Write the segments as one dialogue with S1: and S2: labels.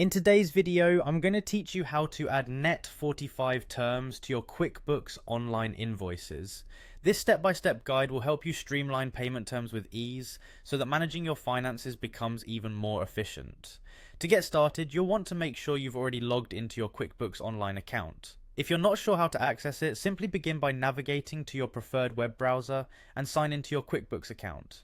S1: In today's video, I'm going to teach you how to add net 45 terms to your QuickBooks online invoices. This step-by-step guide will help you streamline payment terms with ease so that managing your finances becomes even more efficient. To get started, you'll want to make sure you've already logged into your QuickBooks online account. If you're not sure how to access it, simply begin by navigating to your preferred web browser and sign into your QuickBooks account.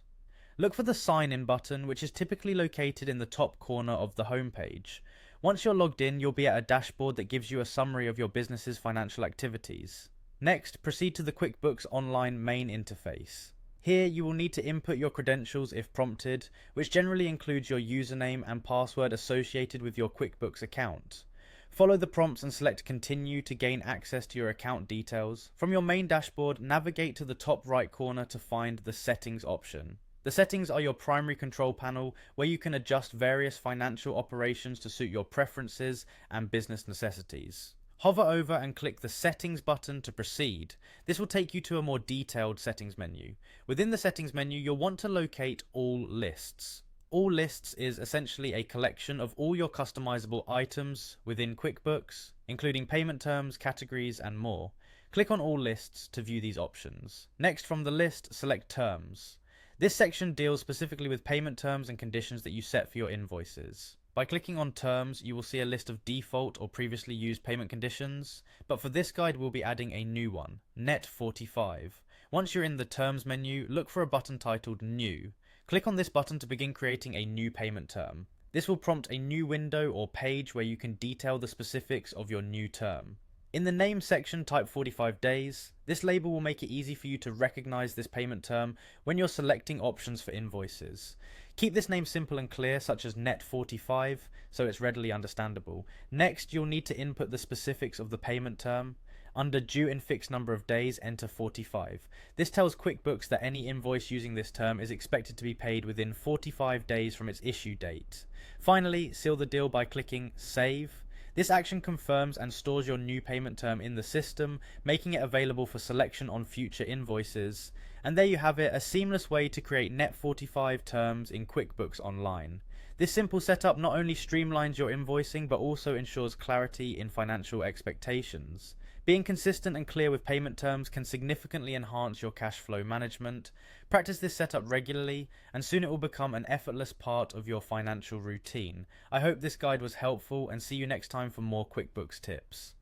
S1: Look for the Sign In button, which is typically located in the top corner of the homepage. Once you're logged in, you'll be at a dashboard that gives you a summary of your business's financial activities. Next, proceed to the QuickBooks Online main interface. Here, you will need to input your credentials if prompted, which generally includes your username and password associated with your QuickBooks account. Follow the prompts and select Continue to gain access to your account details. From your main dashboard, navigate to the top right corner to find the Settings option. The settings are your primary control panel where you can adjust various financial operations to suit your preferences and business necessities. Hover over and click the Settings button to proceed. This will take you to a more detailed settings menu. Within the settings menu, you'll want to locate All Lists. All Lists is essentially a collection of all your customizable items within QuickBooks, including payment terms, categories, and more. Click on All Lists to view these options. Next, from the list, select Terms. This section deals specifically with payment terms and conditions that you set for your invoices. By clicking on Terms, you will see a list of default or previously used payment conditions, but for this guide we'll be adding a new one, Net 45. Once you're in the Terms menu, look for a button titled New. Click on this button to begin creating a new payment term. This will prompt a new window or page where you can detail the specifics of your new term. In the name section, type 45 days. This label will make it easy for you to recognize this payment term when you're selecting options for invoices. Keep this name simple and clear, such as Net 45, so it's readily understandable. Next, you'll need to input the specifics of the payment term. Under Due in Fixed Number of Days, enter 45. This tells QuickBooks that any invoice using this term is expected to be paid within 45 days from its issue date. Finally, seal the deal by clicking Save. This action confirms and stores your new payment term in the system, making it available for selection on future invoices. And there you have it, a seamless way to create Net 45 terms in QuickBooks Online. This simple setup not only streamlines your invoicing, but also ensures clarity in financial expectations. Being consistent and clear with payment terms can significantly enhance your cash flow management. Practice this setup regularly, and soon it will become an effortless part of your financial routine. I hope this guide was helpful, and see you next time for more QuickBooks tips.